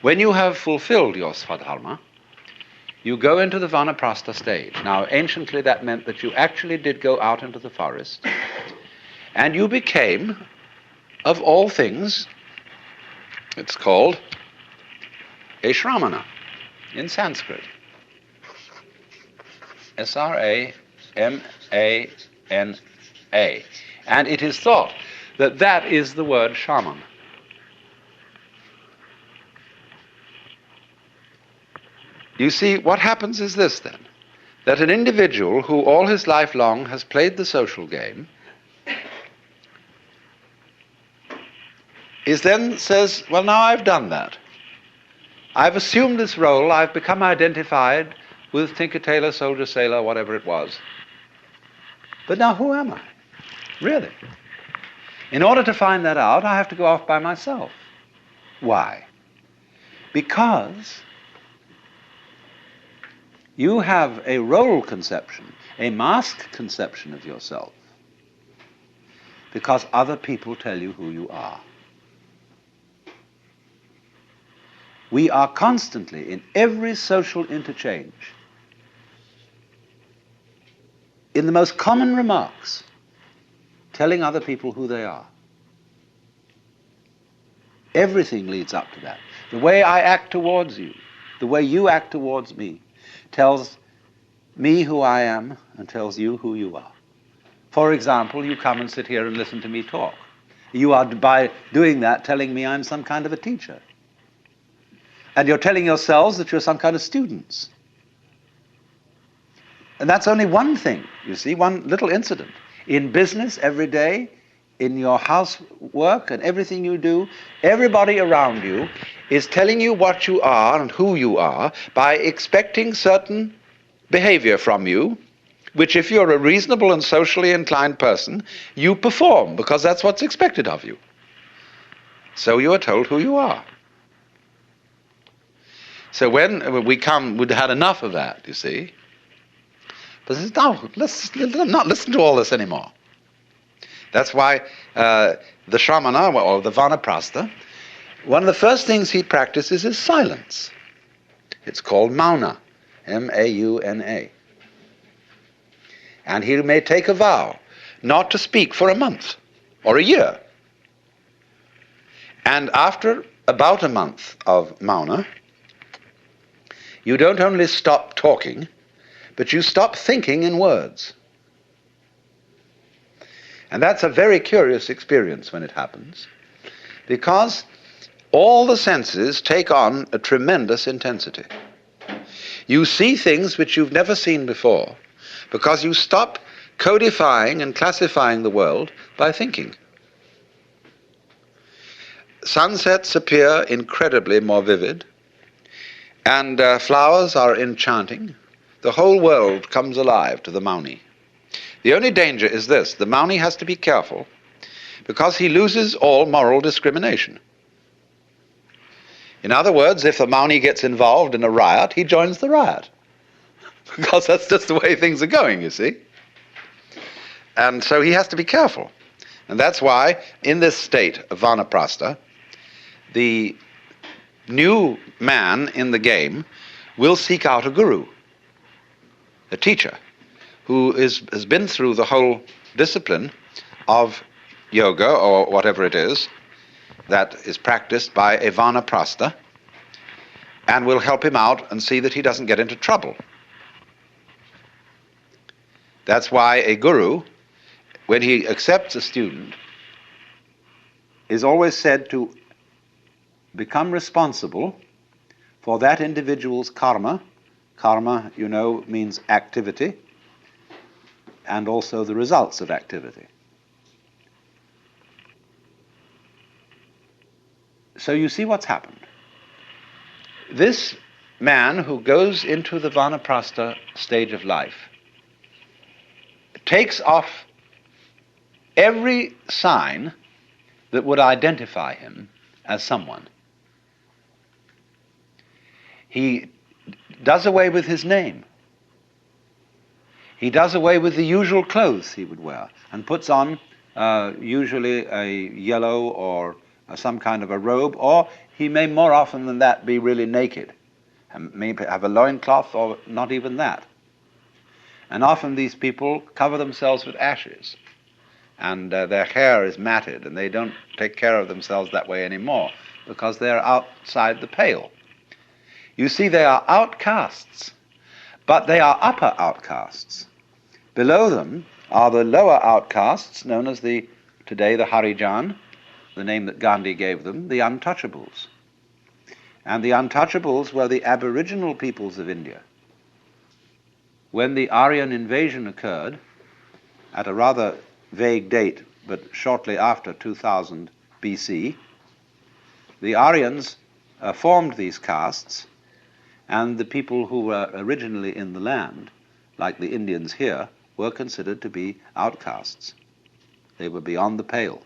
When you have fulfilled your swadharma, you go into the vanaprastha stage. Now, anciently that meant that you actually did go out into the forest, and you became, of all things, it's called a shramana in Sanskrit. S-R-A-M-A-N-A. And it is thought that that is the word shaman. You see, what happens is this then, that an individual who all his life long has played the social game is then says, well, now I've done that. I've assumed this role, I've become identified with tinker, tailor, soldier, sailor, whatever it was. But now who am I? Really? In order to find that out, I have to go off by myself. Why? Because you have a role conception, a mask conception of yourself, because other people tell you who you are. We are constantly, in every social interchange, in the most common remarks, telling other people who they are. Everything leads up to that. The way I act towards you, the way you act towards me, tells me who I am and tells you who you are. For example, you come and sit here and listen to me talk. You are, by doing that, telling me I'm some kind of a teacher. And you're telling yourselves that you're some kind of students. And that's only one thing, you see, one little incident. In business, every day, in your housework and everything you do, everybody around you is telling you what you are and who you are by expecting certain behavior from you, which if you're a reasonable and socially inclined person, you perform, because that's what's expected of you. So you are told who you are. So when we'd had enough of that, you see. But no, let's not listen to all this anymore. That's why the shramana, or the vanaprastha, one of the first things he practices is silence. It's called mauna, M-A-U-N-A. And he may take a vow not to speak for a month or a year. And after about a month of mauna, you don't only stop talking, but you stop thinking in words. And that's a very curious experience when it happens, because all the senses take on a tremendous intensity. You see things which you've never seen before, because you stop codifying and classifying the world by thinking. Sunsets appear incredibly more vivid, and flowers are enchanting. The whole world comes alive to the Mauni. The only danger is this: the Mauni has to be careful, because he loses all moral discrimination. In other words, if the Mauni gets involved in a riot, he joins the riot, because that's just the way things are going, you see. And so he has to be careful. And that's why, in this state of vanaprastha, the new man in the game will seek out a guru, a teacher, who has been through the whole discipline of yoga, or whatever it is, that is practiced by a vanaprastha, and will help him out and see that he doesn't get into trouble. That's why a guru, when he accepts a student, is always said to become responsible for that individual's karma. Karma, you know, means activity, and also the results of activity. So you see what's happened. This man who goes into the vanaprastha stage of life takes off every sign that would identify him as someone. He does away with his name. He does away with the usual clothes he would wear and puts on usually a yellow or some kind of a robe, or he may more often than that be really naked, and may have a loincloth or not even that. And often these people cover themselves with ashes, and their hair is matted, and they don't take care of themselves that way anymore because they're outside the pale. You see, they are outcasts, but they are upper outcasts. Below them are the lower outcasts, known as today the Harijan, the name that Gandhi gave them, the untouchables. And the untouchables were the aboriginal peoples of India. When the Aryan invasion occurred, at a rather vague date, but shortly after 2000 BC, the Aryans formed these castes, and the people who were originally in the land, like the Indians here, were considered to be outcasts. They were beyond the pale.